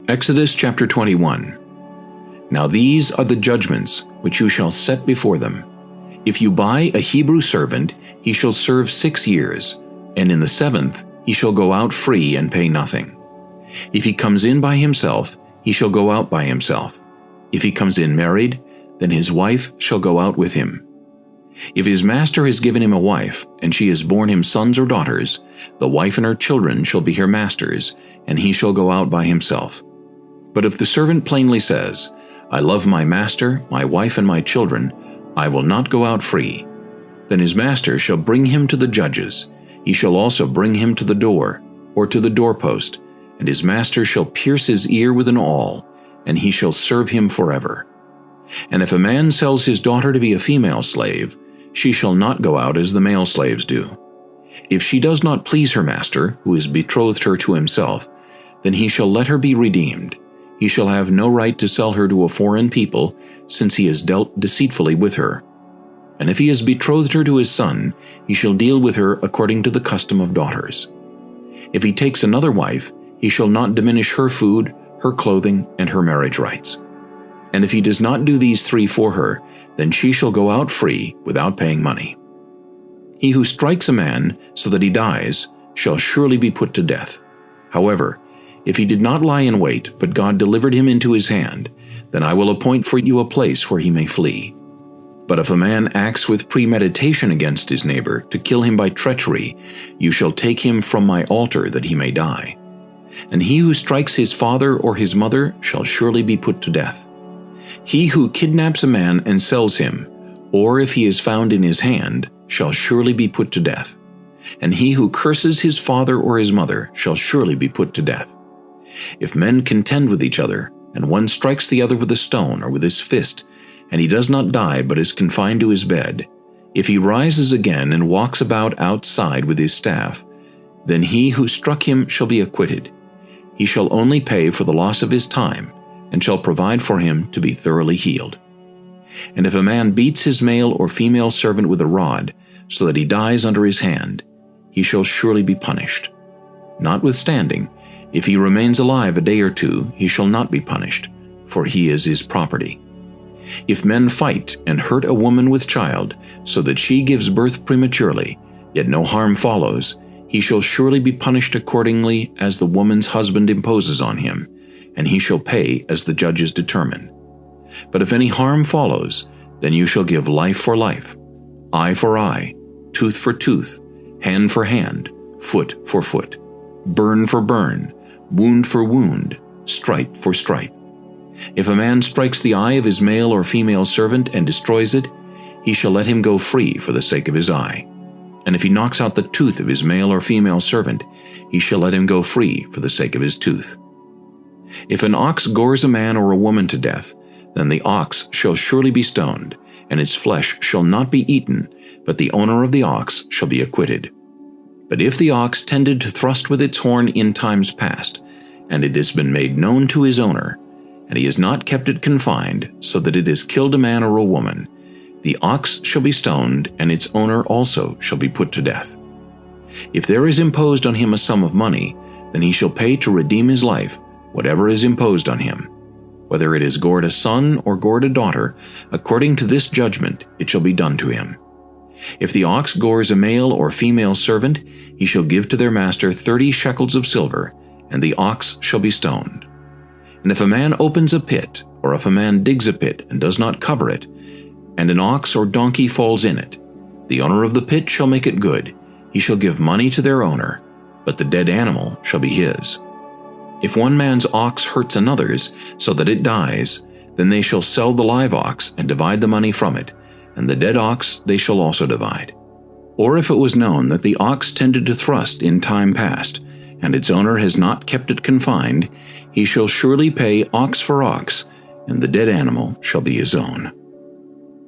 Exodus chapter 21. Now these are the judgments which you shall set before them. If you buy a Hebrew servant, he shall serve 6 years, and in the 7th he shall go out free and pay nothing. If he comes in by himself, he shall go out by himself. If he comes in married, then his wife shall go out with him. If his master has given him a wife, and she has borne him sons or daughters, the wife and her children shall be her master's, and he shall go out by himself. But if the servant plainly says, I love my master, my wife, and my children, I will not go out free, then his master shall bring him to the judges. He shall also bring him to the door, or to the doorpost, and his master shall pierce his ear with an awl, and he shall serve him forever. And if a man sells his daughter to be a female slave, she shall not go out as the male slaves do. If she does not please her master, who has betrothed her to himself, then he shall let her be redeemed. He shall have no right to sell her to a foreign people, since he has dealt deceitfully with her. And if he has betrothed her to his son, he shall deal with her according to the custom of daughters. If he takes another wife, he shall not diminish her food, her clothing, and her marriage rights. And if he does not do these 3 for her, then she shall go out free without paying money. He who strikes a man so that he dies shall surely be put to death. However, if he did not lie in wait, but God delivered him into his hand, then I will appoint for you a place where he may flee. But if a man acts with premeditation against his neighbor to kill him by treachery, you shall take him from my altar that he may die. And he who strikes his father or his mother shall surely be put to death. He who kidnaps a man and sells him, or if he is found in his hand, shall surely be put to death. And he who curses his father or his mother shall surely be put to death. If men contend with each other, and one strikes the other with a stone or with his fist, and he does not die but is confined to his bed, if he rises again and walks about outside with his staff, then he who struck him shall be acquitted. He shall only pay for the loss of his time, and shall provide for him to be thoroughly healed. And if a man beats his male or female servant with a rod, so that he dies under his hand, he shall surely be punished. Notwithstanding, if he remains alive a day or 2, he shall not be punished, for he is his property. If men fight and hurt a woman with child, so that she gives birth prematurely, yet no harm follows, he shall surely be punished accordingly as the woman's husband imposes on him, and he shall pay as the judges determine. But if any harm follows, then you shall give life for life, eye for eye, tooth for tooth, hand for hand, foot for foot, burn for burn, wound for wound, stripe for stripe. If a man strikes the eye of his male or female servant and destroys it, he shall let him go free for the sake of his eye. And if he knocks out the tooth of his male or female servant, he shall let him go free for the sake of his tooth. If an ox gores a man or a woman to death, then the ox shall surely be stoned, and its flesh shall not be eaten, but the owner of the ox shall be acquitted. But if the ox tended to thrust with its horn in times past, and it has been made known to his owner, and he has not kept it confined, so that it has killed a man or a woman, the ox shall be stoned, and its owner also shall be put to death. If there is imposed on him a sum of money, then he shall pay to redeem his life whatever is imposed on him. Whether it is gored a son or gored a daughter, according to this judgment it shall be done to him. If the ox gores a male or female servant, he shall give to their master 30 shekels of silver, and the ox shall be stoned. And if a man opens a pit, or if a man digs a pit and does not cover it, and an ox or donkey falls in it, the owner of the pit shall make it good. He shall give money to their owner, but the dead animal shall be his. If one man's ox hurts another's, so that it dies, then they shall sell the live ox and divide the money from it, and the dead ox they shall also divide. Or if it was known that the ox tended to thrust in time past, and its owner has not kept it confined, he shall surely pay ox for ox, and the dead animal shall be his own.